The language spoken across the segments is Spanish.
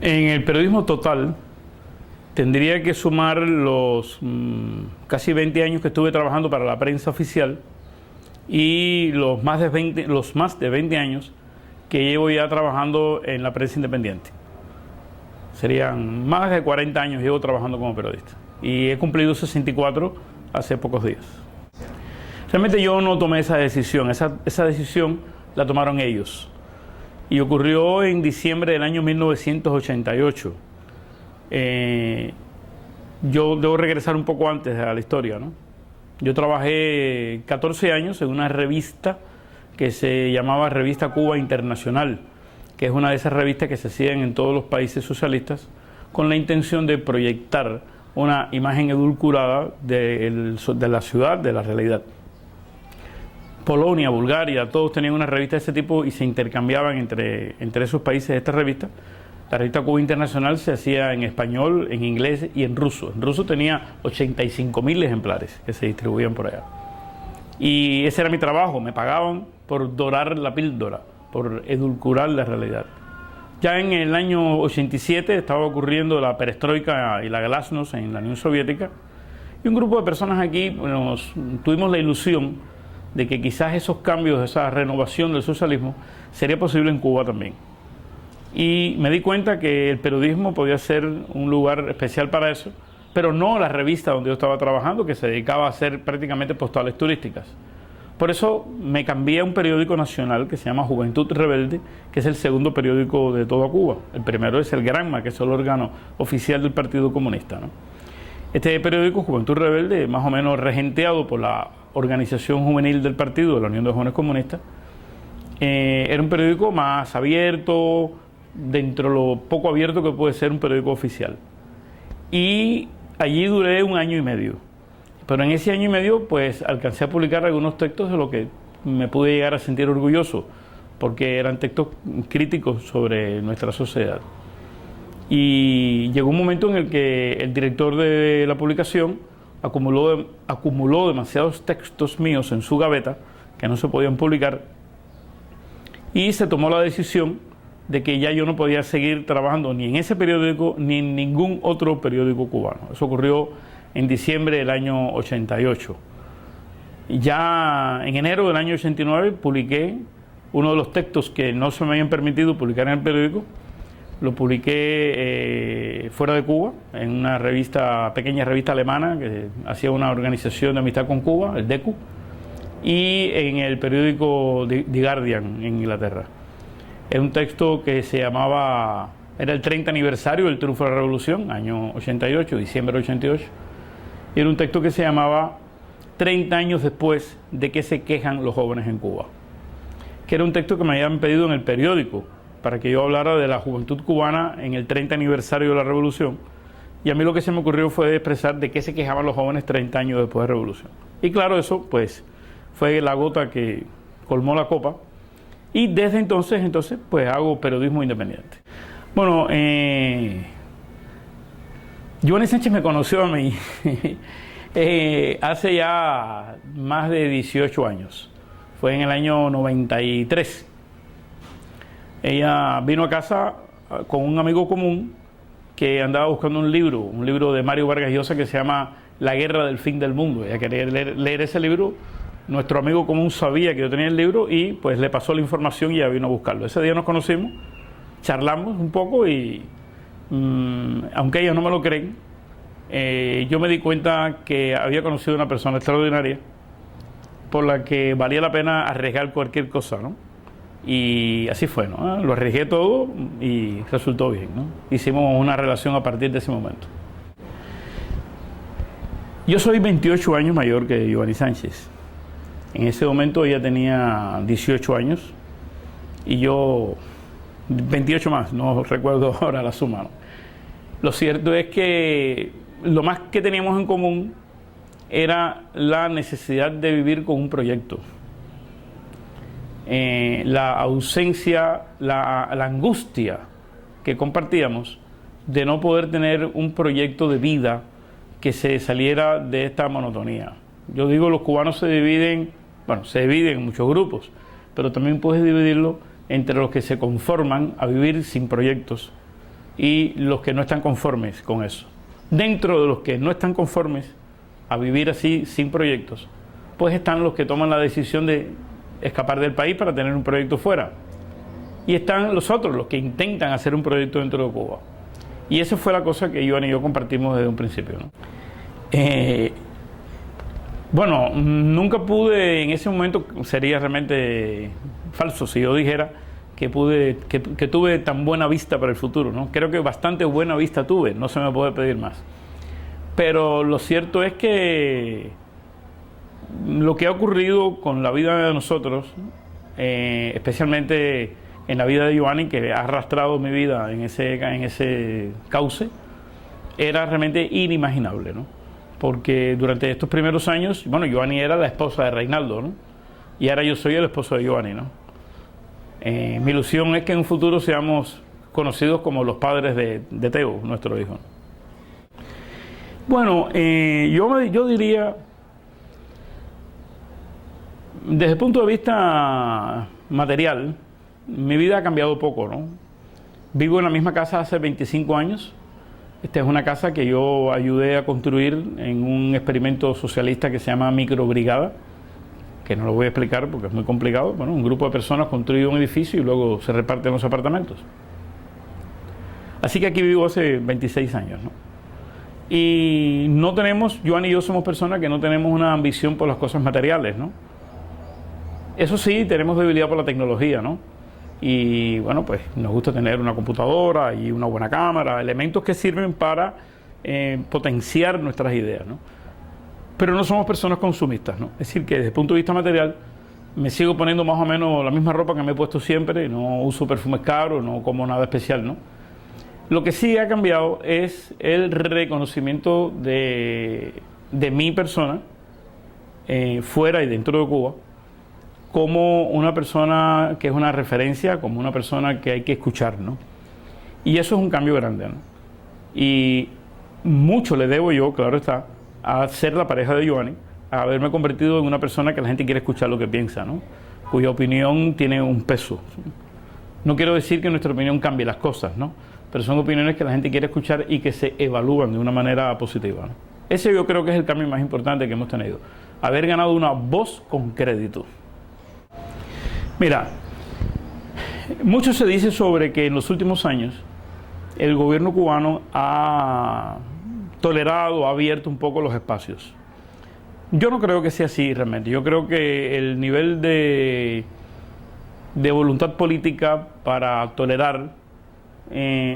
En el periodismo total tendría que sumar los casi 20 años que estuve trabajando para la prensa oficial y los más de 20 años que llevo ya trabajando en la prensa independiente. Serían más de 40 años llevo trabajando como periodista y he cumplido 64 hace pocos días. Realmente yo no tomé esa decisión, esa decisión la tomaron ellos y ocurrió en diciembre del año 1988. Yo debo regresar un poco antes a la historia, ¿no? Yo trabajé 14 años en una revista que se llamaba Revista Cuba Internacional, que es una de esas revistas que se hacían en todos los países socialistas con la intención de proyectar una imagen edulcorada de la ciudad, de la realidad. Polonia, Bulgaria, todos tenían una revista de ese tipo y se intercambiaban entre esos países esta revista. La revista Cuba Internacional se hacía en español, en inglés y en ruso. En ruso tenía 85.000 ejemplares que se distribuían por allá. Y ese era mi trabajo, me pagaban por dorar la píldora, por edulcorar la realidad. Ya en el año 87 estaba ocurriendo la perestroika y la glasnost en la Unión Soviética y un grupo de personas aquí tuvimos la ilusión de que quizás esos cambios, esa renovación del socialismo sería posible en Cuba también. Y me di cuenta que el periodismo podía ser un lugar especial para eso, pero no la revista donde yo estaba trabajando, que se dedicaba a hacer prácticamente postales turísticas. Por eso me cambié a un periódico nacional que se llama Juventud Rebelde, que es el segundo periódico de toda Cuba. El primero es el Granma, que es el órgano oficial del Partido Comunista, ¿no? Este periódico, Juventud Rebelde, más o menos regenteado por la organización juvenil del partido, de la Unión de Jóvenes Comunistas, era un periódico más abierto, dentro de lo poco abierto que puede ser un periódico oficial. Y allí duré 1 año y medio. Pero en ese año y medio, pues, alcancé a publicar algunos textos de lo que me pude llegar a sentir orgulloso, porque eran textos críticos sobre nuestra sociedad. Y llegó un momento en el que el director de la publicación acumuló demasiados textos míos en su gaveta, que no se podían publicar, y se tomó la decisión de que ya yo no podía seguir trabajando ni en ese periódico ni en ningún otro periódico cubano. Eso ocurrió en diciembre del año 88. Ya en enero del año 89 publiqué uno de los textos que no se me habían permitido publicar en el periódico. Lo publiqué fuera de Cuba, en una pequeña revista alemana que hacía una organización de amistad con Cuba, el DECU, y en el periódico The Guardian en Inglaterra. Es un texto que se llamaba, era el 30 aniversario del triunfo de la revolución, año 88, diciembre de 88. Y era un texto que se llamaba 30 años después de que se quejan los jóvenes en Cuba. Que era un texto que me habían pedido en el periódico, para que yo hablara de la juventud cubana en el 30 aniversario de la revolución. Y a mí lo que se me ocurrió fue expresar de qué se quejaban los jóvenes 30 años después de la revolución. Y claro, eso pues fue la gota que colmó la copa. Y desde entonces pues hago periodismo independiente. Bueno, Giovanni Sánchez me conoció a mí hace ya más de 18 años. Fue en el año 93. Ella vino a casa con un amigo común que andaba buscando un libro de Mario Vargas Llosa que se llama La guerra del fin del mundo. Ella quería leer ese libro. Nuestro amigo común sabía que yo tenía el libro y pues le pasó la información y ella vino a buscarlo. Ese día nos conocimos, charlamos un poco y aunque ellos no me lo creen, yo me di cuenta que había conocido a una persona extraordinaria por la que valía la pena arriesgar cualquier cosa, ¿no? Y así fue, ¿no? Lo arriesgué todo y resultó bien, ¿no? Hicimos una relación a partir de ese momento. Yo soy 28 años mayor que Giovanni Sánchez. En ese momento ella tenía 18 años y yo 28 más, no recuerdo ahora la suma, ¿no? Lo cierto es que lo más que teníamos en común era la necesidad de vivir con un proyecto. La ausencia, la angustia que compartíamos de no poder tener un proyecto de vida que se saliera de esta monotonía. Yo digo, los cubanos se dividen en muchos grupos, pero también puedes dividirlo entre los que se conforman a vivir sin proyectos y los que no están conformes con eso. Dentro de los que no están conformes a vivir así sin proyectos, pues están los que toman la decisión de escapar del país para tener un proyecto fuera. Y están los otros, los que intentan hacer un proyecto dentro de Cuba. Y esa fue la cosa que Joan y yo compartimos desde un principio, ¿no? Bueno, nunca pude, en ese momento sería realmente falso si yo dijera que tuve tan buena vista para el futuro, ¿no? Creo que bastante buena vista tuve, no se me puede pedir más. Pero lo cierto es que lo que ha ocurrido con la vida de nosotros, especialmente en la vida de Giovanni, que ha arrastrado mi vida en ese cauce, era realmente inimaginable, ¿no? Porque durante estos primeros años, bueno, Giovanni era la esposa de Reinaldo, ¿no? Y ahora yo soy el esposo de Giovanni, ¿no? Mi ilusión es que en un futuro seamos conocidos como los padres de Teo, nuestro hijo. Bueno, yo diría, desde el punto de vista material, mi vida ha cambiado poco, ¿no? Vivo en la misma casa hace 25 años. Esta es una casa que yo ayudé a construir en un experimento socialista que se llama Microbrigada, que no lo voy a explicar porque es muy complicado. Bueno, un grupo de personas construye un edificio y luego se reparten los apartamentos. Así que aquí vivo hace 26 años, ¿no? Y no tenemos, Joan y yo somos personas que no tenemos una ambición por las cosas materiales, ¿no? Eso sí, tenemos debilidad por la tecnología, ¿no? Y bueno, pues nos gusta tener una computadora y una buena cámara, elementos que sirven para potenciar nuestras ideas, ¿no? Pero no somos personas consumistas, ¿no? Es decir, que desde el punto de vista material me sigo poniendo más o menos la misma ropa que me he puesto siempre, no uso perfumes caros, no como nada especial, ¿no? Lo que sí ha cambiado es el reconocimiento de mi persona, fuera y dentro de Cuba, como una persona que es una referencia, como una persona que hay que escuchar, ¿no? Y eso es un cambio grande, ¿no? Y mucho le debo yo, claro está, a ser la pareja de Giovanni, a haberme convertido en una persona que la gente quiere escuchar lo que piensa, ¿no? Cuya opinión tiene un peso. No quiero decir que nuestra opinión cambie las cosas, ¿no? Pero son opiniones que la gente quiere escuchar y que se evalúan de una manera positiva, ¿no? Ese yo creo que es el cambio más importante que hemos tenido. Haber ganado una voz con crédito. Mira, mucho se dice sobre que en los últimos años el gobierno cubano ha tolerado, ha abierto un poco los espacios. Yo no creo que sea así realmente. Yo creo que el nivel de voluntad política para tolerar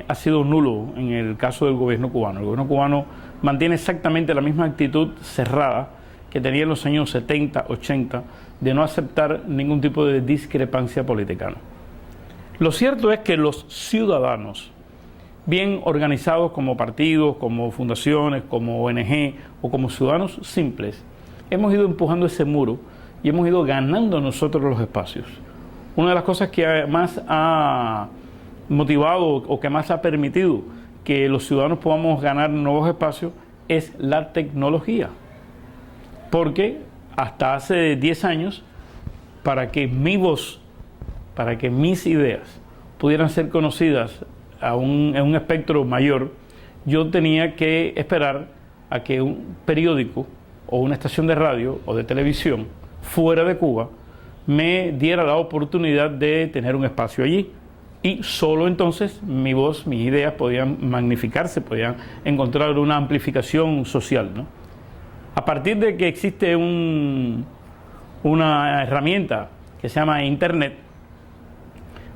ha sido nulo en el caso del gobierno cubano. El gobierno cubano mantiene exactamente la misma actitud cerrada que tenía en los años 70, 80, de no aceptar ningún tipo de discrepancia política, ¿no? Lo cierto es que los ciudadanos, bien organizados como partidos, como fundaciones, como ONG o como ciudadanos simples, hemos ido empujando ese muro y hemos ido ganando nosotros los espacios. Una de las cosas que más ha motivado o que más ha permitido que los ciudadanos podamos ganar nuevos espacios es la tecnología. Porque hasta hace 10 años, para que mi voz, para que mis ideas pudieran ser conocidas en un espectro mayor, yo tenía que esperar a que un periódico o una estación de radio o de televisión fuera de Cuba me diera la oportunidad de tener un espacio allí. Y solo entonces mi voz, mis ideas podían magnificarse, podían encontrar una amplificación social, ¿no? A partir de que existe una herramienta que se llama Internet,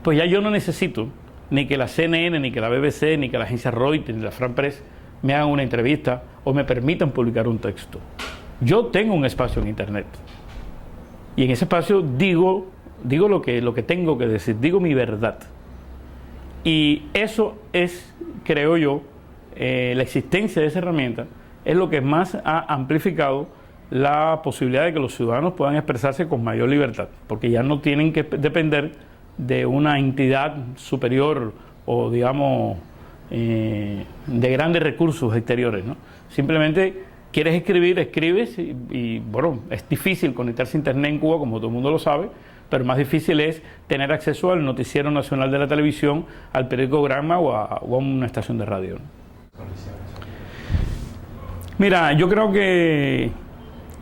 pues ya yo no necesito ni que la CNN, ni que la BBC, ni que la agencia Reuters, ni la France Press me hagan una entrevista o me permitan publicar un texto. Yo tengo un espacio en Internet y en ese espacio digo lo que tengo que decir, digo mi verdad. Y eso es, creo yo, la existencia de esa herramienta es lo que más ha amplificado la posibilidad de que los ciudadanos puedan expresarse con mayor libertad, porque ya no tienen que depender de una entidad superior o, digamos, de grandes recursos exteriores, ¿no? Simplemente quieres escribir, escribes y bueno, es difícil conectarse a Internet en Cuba, como todo el mundo lo sabe, pero más difícil es tener acceso al noticiero nacional de la televisión, al periódico Granma o a una estación de radio, ¿no? Mira, yo creo que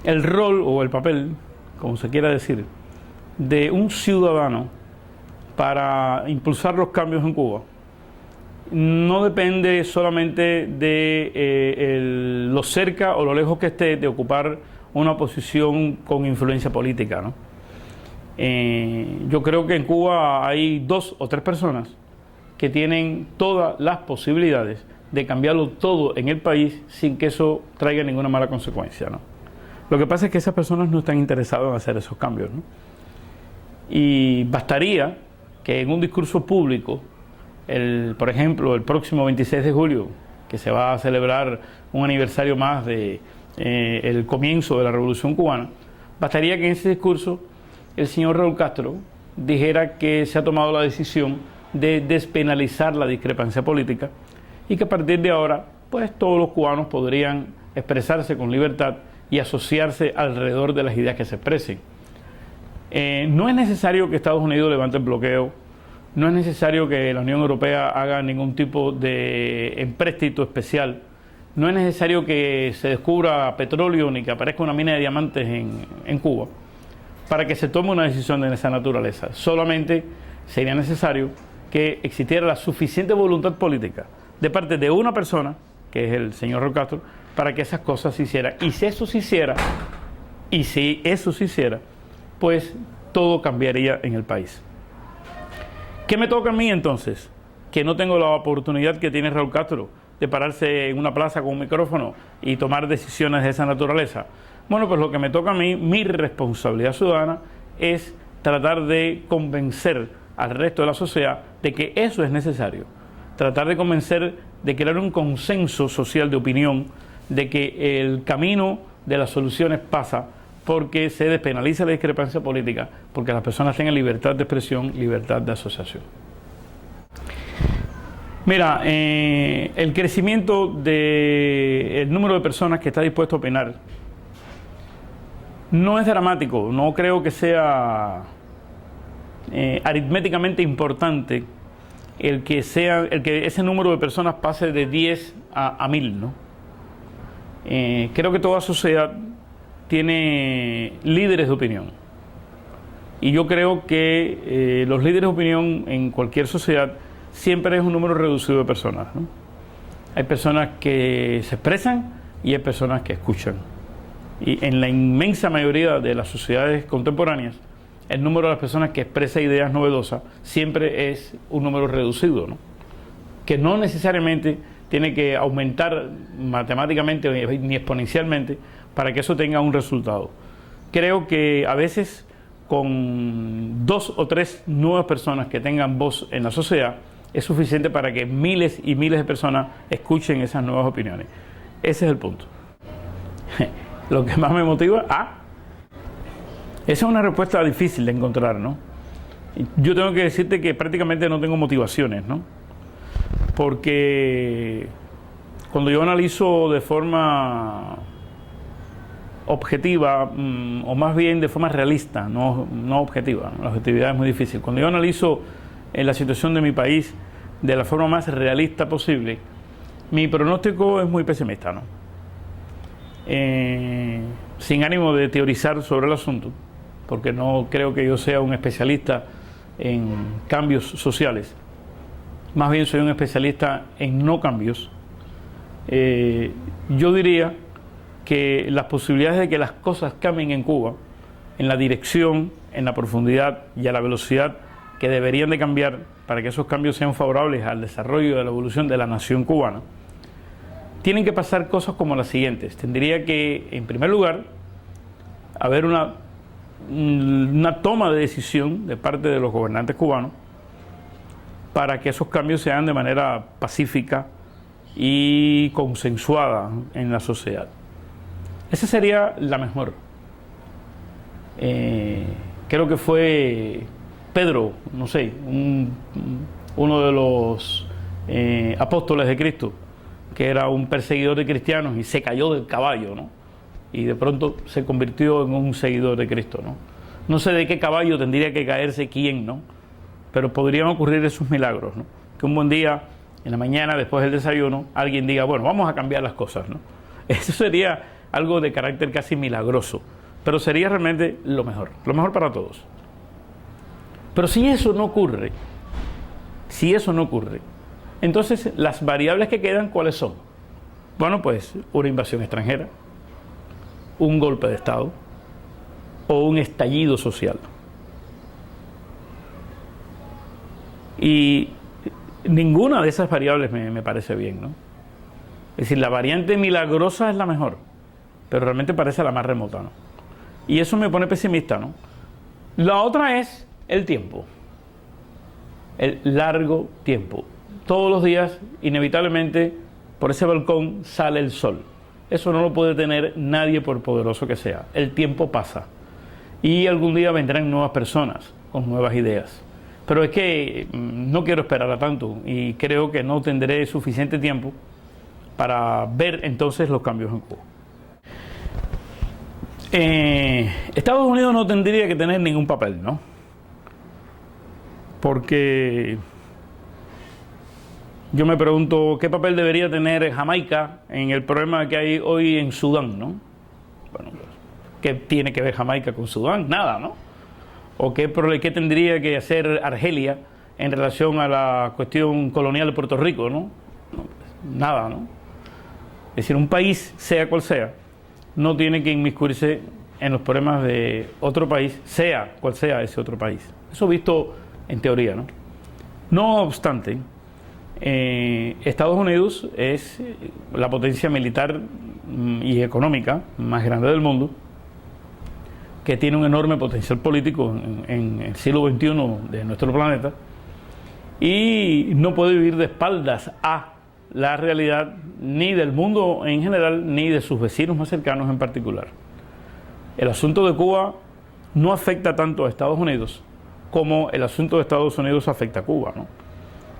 el rol o el papel, como se quiera decir, de un ciudadano para impulsar los cambios en Cuba no depende solamente de lo cerca o lo lejos que esté de ocupar una posición con influencia política, ¿no? Yo creo que en Cuba hay 2 o 3 personas que tienen todas las posibilidades de cambiarlo todo en el país sin que eso traiga ninguna mala consecuencia, ¿no? Lo que pasa es que esas personas no están interesadas en hacer esos cambios, ¿no? Y bastaría que en un discurso público, por ejemplo, el próximo 26 de julio, que se va a celebrar un aniversario más de el comienzo de la Revolución Cubana, bastaría que en ese discurso el señor Raúl Castro dijera que se ha tomado la decisión de despenalizar la discrepancia política y que a partir de ahora, pues todos los cubanos podrían expresarse con libertad y asociarse alrededor de las ideas que se expresen. No es necesario que Estados Unidos levante el bloqueo, no es necesario que la Unión Europea haga ningún tipo de empréstito especial, no es necesario que se descubra petróleo ni que aparezca una mina de diamantes en Cuba para que se tome una decisión de esa naturaleza. Solamente sería necesario que existiera la suficiente voluntad política de parte de una persona, que es el señor Raúl Castro, para que esas cosas se hicieran. Y si eso se hiciera, pues todo cambiaría en el país. ¿Qué me toca a mí entonces? Que no tengo la oportunidad que tiene Raúl Castro de pararse en una plaza con un micrófono y tomar decisiones de esa naturaleza. Bueno, pues lo que me toca a mí, mi responsabilidad ciudadana, es tratar de convencer al resto de la sociedad de que eso es necesario. Tratar de convencer, de crear un consenso social de opinión, de que el camino de las soluciones pasa porque se despenaliza la discrepancia política, porque las personas tengan libertad de expresión, libertad de asociación. Mira, el crecimiento del número de personas que está dispuesto a opinar no es dramático, no creo que sea aritméticamente importante el que ese número de personas pase de 10 a 1000, ¿no? Creo que toda sociedad tiene líderes de opinión y yo creo que los líderes de opinión en cualquier sociedad siempre es un número reducido de personas, ¿no? Hay personas que se expresan y hay personas que escuchan, y en la inmensa mayoría de las sociedades contemporáneas el número de las personas que expresa ideas novedosas siempre es un número reducido, ¿no? Que no necesariamente tiene que aumentar matemáticamente ni exponencialmente para que eso tenga un resultado. Creo que a veces con 2 o 3 nuevas personas que tengan voz en la sociedad es suficiente para que miles y miles de personas escuchen esas nuevas opiniones. Ese es el punto. Lo que más me motiva, esa es una respuesta difícil de encontrar, ¿no? Yo tengo que decirte que prácticamente no tengo motivaciones, ¿no? Porque cuando yo analizo de forma objetiva, o más bien de forma realista, no objetiva, la objetividad es muy difícil. Cuando yo analizo la situación de mi país de la forma más realista posible, mi pronóstico es muy pesimista, ¿no? Sin ánimo de teorizar sobre el asunto, porque no creo que yo sea un especialista en cambios sociales, más bien soy un especialista en no cambios. Yo diría que las posibilidades de que las cosas cambien en Cuba, en la dirección, en la profundidad y a la velocidad que deberían de cambiar para que esos cambios sean favorables al desarrollo y a la evolución de la nación cubana, tienen que pasar cosas como las siguientes. Tendría que, en primer lugar, haber una toma de decisión de parte de los gobernantes cubanos para que esos cambios se hagan de manera pacífica y consensuada en la sociedad. Esa sería la mejor. Creo que fue Pedro, no sé, uno de los apóstoles de Cristo, que era un perseguidor de cristianos y se cayó del caballo, ¿no? Y de pronto se convirtió en un seguidor de Cristo, ¿no? No sé de qué caballo tendría que caerse quién, ¿no? Pero podrían ocurrir esos milagros, ¿no? Que un buen día, en la mañana, después del desayuno, alguien diga, bueno, vamos a cambiar las cosas, ¿no? Eso sería algo de carácter casi milagroso, pero sería realmente lo mejor para todos. Pero si eso no ocurre, entonces las variables que quedan, ¿cuáles son? Bueno, pues una invasión extranjera, un golpe de Estado o un estallido social. Y ninguna de esas variables me parece bien, ¿no? Es decir, la variante milagrosa es la mejor, pero realmente parece la más remota, ¿no? Y eso me pone pesimista, ¿no? La otra es el tiempo, el largo tiempo. Todos los días, inevitablemente, por ese balcón sale el sol. Eso no lo puede tener nadie por poderoso que sea. El tiempo pasa. Y algún día vendrán nuevas personas con nuevas ideas. Pero es que no quiero esperar a tanto y creo que no tendré suficiente tiempo para ver entonces los cambios en Cuba. Estados Unidos no tendría que tener ningún papel, ¿no? Porque yo me pregunto qué papel debería tener Jamaica en el problema que hay hoy en Sudán, ¿no? Bueno, pues, ¿qué tiene que ver Jamaica con Sudán? Nada, ¿no? ¿O qué tendría que hacer Argelia en relación a la cuestión colonial de Puerto Rico, ¿no? No, pues, nada, ¿no? Es decir, un país, sea cual sea, no tiene que inmiscuirse en los problemas de otro país, sea cual sea ese otro país. Eso visto en teoría, ¿no? No obstante, Estados Unidos es la potencia militar y económica más grande del mundo, que tiene un enorme potencial político en el siglo XXI de nuestro planeta, y no puede vivir de espaldas a la realidad ni del mundo en general, ni de sus vecinos más cercanos en particular. El asunto de Cuba no afecta tanto a Estados Unidos como el asunto de Estados Unidos afecta a Cuba, ¿no?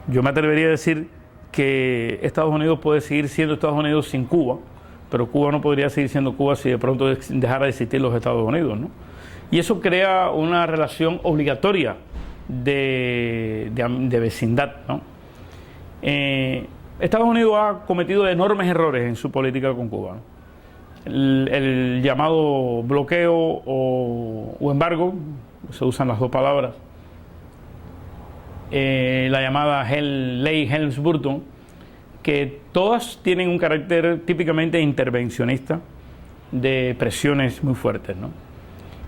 Yo me atrevería a decir que Estados Unidos puede seguir siendo Estados Unidos sin Cuba, pero Cuba no podría seguir siendo Cuba si de pronto dejara de existir los Estados Unidos, ¿no? Y eso crea una relación obligatoria de vecindad, ¿no? Estados Unidos ha cometido enormes errores en su política con Cuba, ¿no? El llamado bloqueo o embargo, se usan las dos palabras, la llamada ley Helms-Burton, que todas tienen un carácter típicamente intervencionista de presiones muy fuertes, ¿no?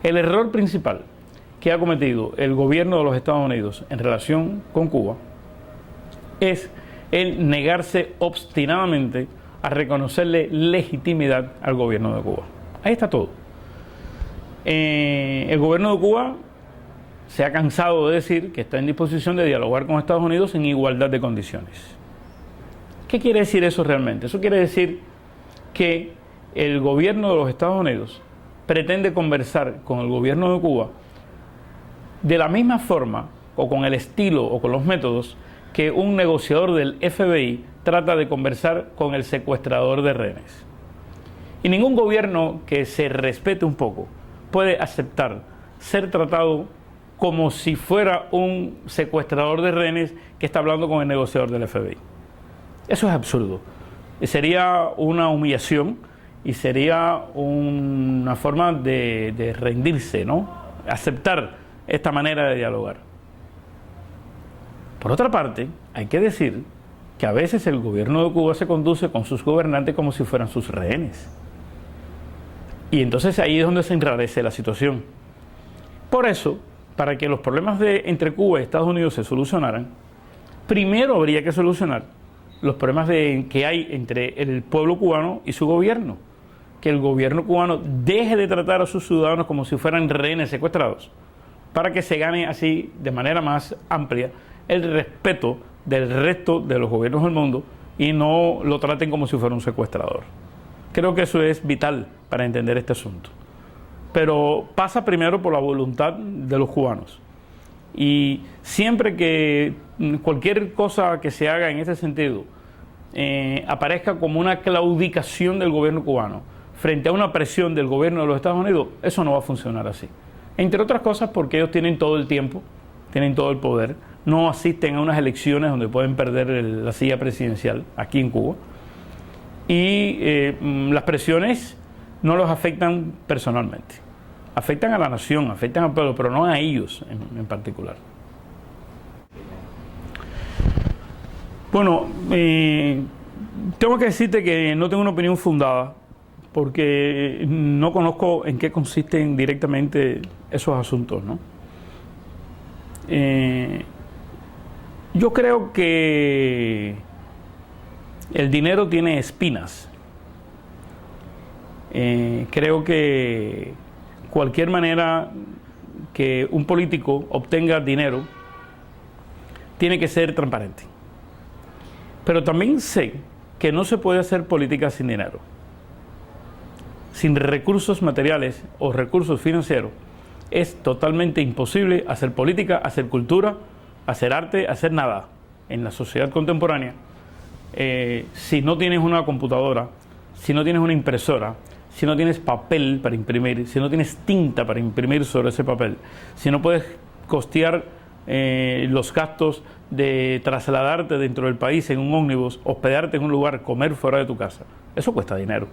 El error principal que ha cometido el gobierno de los Estados Unidos en relación con Cuba es el negarse obstinadamente a reconocerle legitimidad al gobierno de Cuba. Ahí está todo. El gobierno de Cuba se ha cansado de decir que está en disposición de dialogar con Estados Unidos en igualdad de condiciones. ¿Qué quiere decir eso realmente? Eso quiere decir que el gobierno de los Estados Unidos pretende conversar con el gobierno de Cuba de la misma forma o con el estilo o con los métodos que un negociador del FBI trata de conversar con el secuestrador de rehenes. Y ningún gobierno que se respete un poco puede aceptar ser tratado como si fuera un secuestrador de rehenes que está hablando con el negociador del FBI. Eso es absurdo. Sería una humillación y sería una forma de rendirse, ¿no? Aceptar esta manera de dialogar. Por otra parte, hay que decir que a veces el gobierno de Cuba se conduce con sus gobernantes como si fueran sus rehenes. Y entonces ahí es donde se enrarece la situación. Por eso, para que los problemas entre Cuba y Estados Unidos se solucionaran, primero habría que solucionar los problemas que hay entre el pueblo cubano y su gobierno. Que el gobierno cubano deje de tratar a sus ciudadanos como si fueran rehenes secuestrados, para que se gane así, de manera más amplia, el respeto del resto de los gobiernos del mundo y no lo traten como si fuera un secuestrador. Creo que eso es vital para entender este asunto. Pero pasa primero por la voluntad de los cubanos. Y siempre que cualquier cosa que se haga en ese sentido aparezca como una claudicación del gobierno cubano frente a una presión del gobierno de los Estados Unidos, eso no va a funcionar así. Entre otras cosas porque ellos tienen todo el tiempo, tienen todo el poder, no asisten a unas elecciones donde pueden perder la silla presidencial aquí en Cuba, y las presiones no los afectan personalmente, afectan a la nación, afectan al pueblo, pero no a ellos en particular. Bueno, tengo que decirte que no tengo una opinión fundada porque no conozco en qué consisten directamente esos asuntos, ¿no? Yo creo que el dinero tiene espinas. Creo que cualquier manera que un político obtenga dinero tiene que ser transparente. Pero también sé que no se puede hacer política sin dinero. Sin recursos materiales o recursos financieros es totalmente imposible hacer política, hacer cultura, hacer arte, hacer nada en la sociedad contemporánea. Si no tienes una computadora, si no tienes una impresora, si no tienes papel para imprimir, si no tienes tinta para imprimir sobre ese papel, si no puedes costear los gastos de trasladarte dentro del país en un ómnibus, hospedarte en un lugar, comer fuera de tu casa, eso cuesta dinero.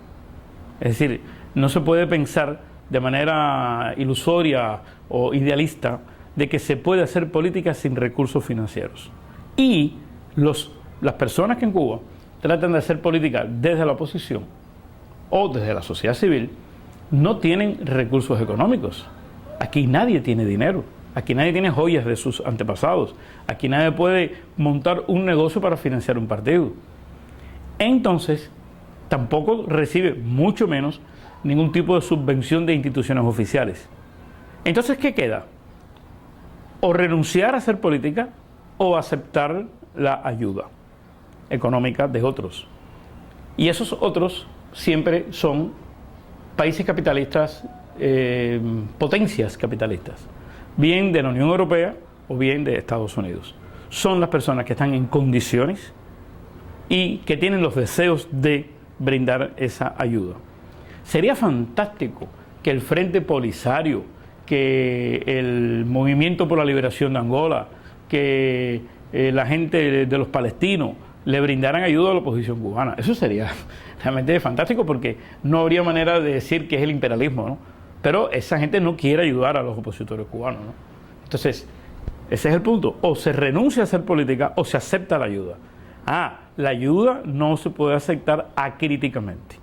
Es decir, no se puede pensar de manera ilusoria o idealista de que se puede hacer política sin recursos financieros. Y las personas que en Cuba tratan de hacer política desde la oposición o desde la sociedad civil no tienen recursos económicos. Aquí nadie tiene dinero, aquí nadie tiene joyas de sus antepasados, aquí nadie puede montar un negocio para financiar un partido. Entonces, tampoco recibe, mucho menos, ningún tipo de subvención de instituciones oficiales. Entonces, ¿qué queda? O renunciar a hacer política o aceptar la ayuda económica de otros. Y esos otros siempre son países capitalistas, potencias capitalistas, bien de la Unión Europea o bien de Estados Unidos. Son las personas que están en condiciones y que tienen los deseos de brindar esa ayuda. Sería fantástico que el Frente Polisario, que el Movimiento por la Liberación de Angola, que la gente de los palestinos le brindaran ayuda a la oposición cubana. Eso sería realmente fantástico porque no habría manera de decir que es el imperialismo, ¿no? Pero esa gente no quiere ayudar a los opositores cubanos, ¿no? Entonces, ese es el punto. O se renuncia a hacer política o se acepta la ayuda. La ayuda no se puede aceptar acríticamente.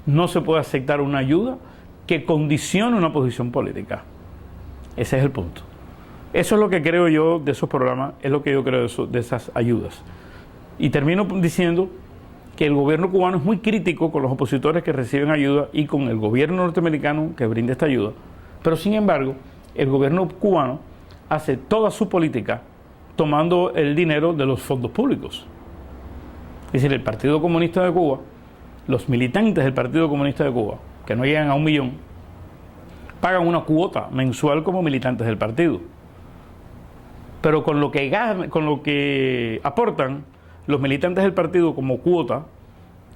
No se puede aceptar una ayuda que condicione una posición política. Ese es el punto. Eso es lo que creo yo de esos programas, es lo que yo creo de esas ayudas. Y termino diciendo que el gobierno cubano es muy crítico con los opositores que reciben ayuda y con el gobierno norteamericano que brinda esta ayuda, pero sin embargo, el gobierno cubano hace toda su política tomando el dinero de los fondos públicos. Es decir, el Partido Comunista de Cuba, los militantes del Partido Comunista de Cuba, que no llegan a 1 millón, pagan una cuota mensual como militantes del partido. Pero con lo que aportan los militantes del partido como cuota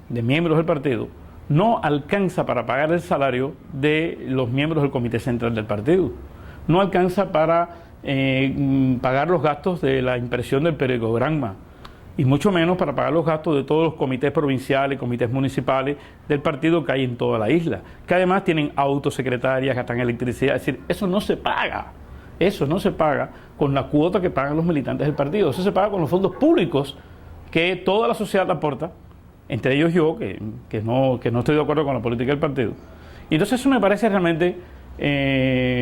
de miembros del partido, no alcanza para pagar el salario de los miembros del Comité Central del partido. No alcanza para pagar los gastos de la impresión del periódico Granma, y mucho menos para pagar los gastos de todos los comités provinciales, comités municipales del partido que hay en toda la isla, que además tienen autos, secretarias, gastan electricidad. Es decir, eso no se paga. Eso no se paga con la cuota que pagan los militantes del partido. Eso se paga con los fondos públicos que toda la sociedad aporta, entre ellos yo, que no estoy de acuerdo con la política del partido. Y entonces eso me parece realmente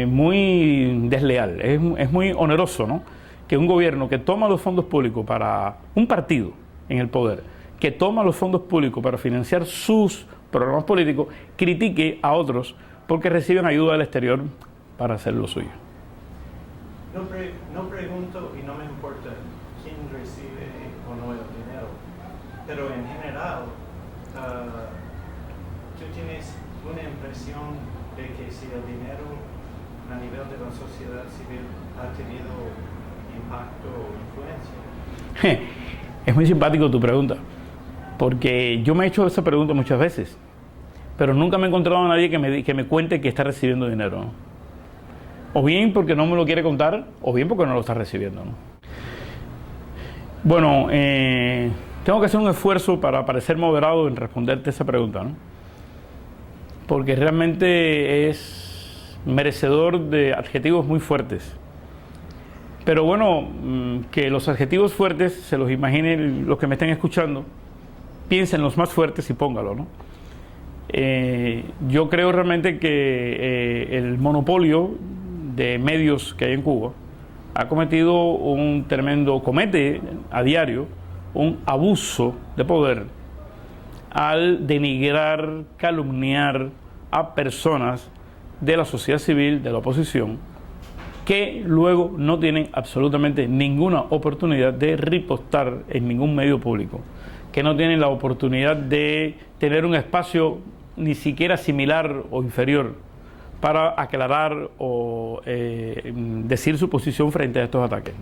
muy desleal, es muy oneroso, ¿no? Que un gobierno que toma los fondos públicos para un partido en el poder, que toma los fondos públicos para financiar sus programas políticos, critique a otros porque reciben ayuda del exterior para hacer lo suyo. No pregunto y no me importa quién recibe o no el dinero, pero en general, tú tienes una impresión de que si el dinero a nivel de la sociedad civil ha tenido impacto o influencia. Es muy simpático tu pregunta, porque yo me he hecho esa pregunta muchas veces, pero nunca me he encontrado a nadie que me cuente que está recibiendo dinero, ¿no? O bien porque no me lo quiere contar, o bien porque no lo está recibiendo, ¿no? Bueno, tengo que hacer un esfuerzo para parecer moderado en responderte esa pregunta, ¿no? Porque realmente es merecedor de adjetivos muy fuertes. Pero bueno, que los adjetivos fuertes se los imaginen los que me estén escuchando, piensen los más fuertes y póngalo, ¿no? Yo creo realmente que el monopolio de medios que hay en Cuba ha comete a diario un abuso de poder al denigrar, calumniar a personas de la sociedad civil, de la oposición, que luego no tienen absolutamente ninguna oportunidad de ripostar en ningún medio público, que no tienen la oportunidad de tener un espacio ni siquiera similar o inferior para aclarar o decir su posición frente a estos ataques.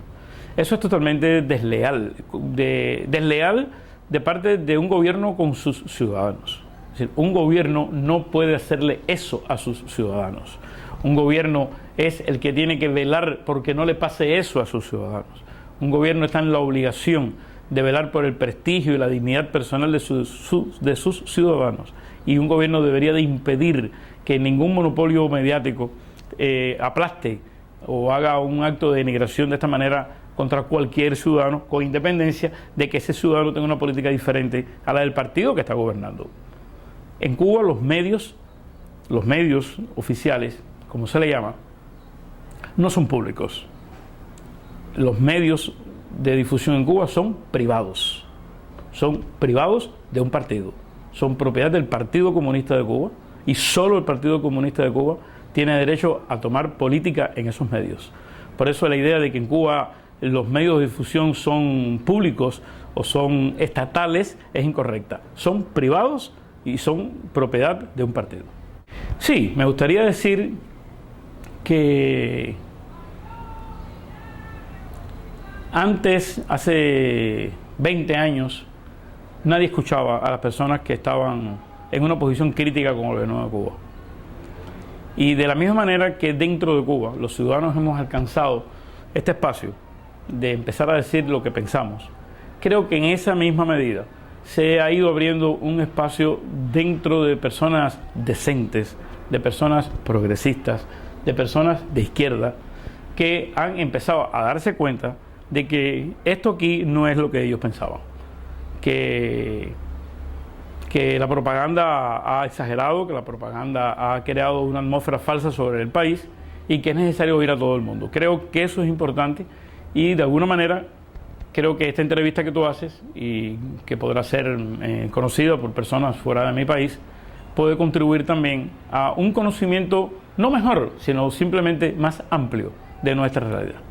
Eso es totalmente desleal, desleal de parte de un gobierno con sus ciudadanos. Es decir, un gobierno no puede hacerle eso a sus ciudadanos. Un gobierno es el que tiene que velar porque no le pase eso a sus ciudadanos. Un gobierno está en la obligación de velar por el prestigio y la dignidad personal de sus ciudadanos. Y un gobierno debería de impedir que ningún monopolio mediático aplaste o haga un acto de denigración de esta manera contra cualquier ciudadano, con independencia de que ese ciudadano tenga una política diferente a la del partido que está gobernando. En Cuba los medios oficiales, como se le llama, no son públicos. Los medios de difusión en Cuba son privados de un partido, son propiedad del Partido Comunista de Cuba, y solo el Partido Comunista de Cuba tiene derecho a tomar política en esos medios. Por eso la idea de que en Cuba los medios de difusión son públicos o son estatales es incorrecta. Son privados y son propiedad de un partido. Sí, me gustaría decir que antes, hace 20 años, nadie escuchaba a las personas que estaban en una posición crítica con el gobierno de Cuba. Y de la misma manera que dentro de Cuba los ciudadanos hemos alcanzado este espacio de empezar a decir lo que pensamos, creo que en esa misma medida se ha ido abriendo un espacio dentro de personas decentes, de personas progresistas, de personas de izquierda, que han empezado a darse cuenta de que esto aquí no es lo que ellos pensaban, que la propaganda ha exagerado, que la propaganda ha creado una atmósfera falsa sobre el país y que es necesario oír a todo el mundo. Creo que eso es importante y de alguna manera creo que esta entrevista que tú haces y que podrá ser conocida por personas fuera de mi país puede contribuir también a un conocimiento no mejor, sino simplemente más amplio de nuestra realidad.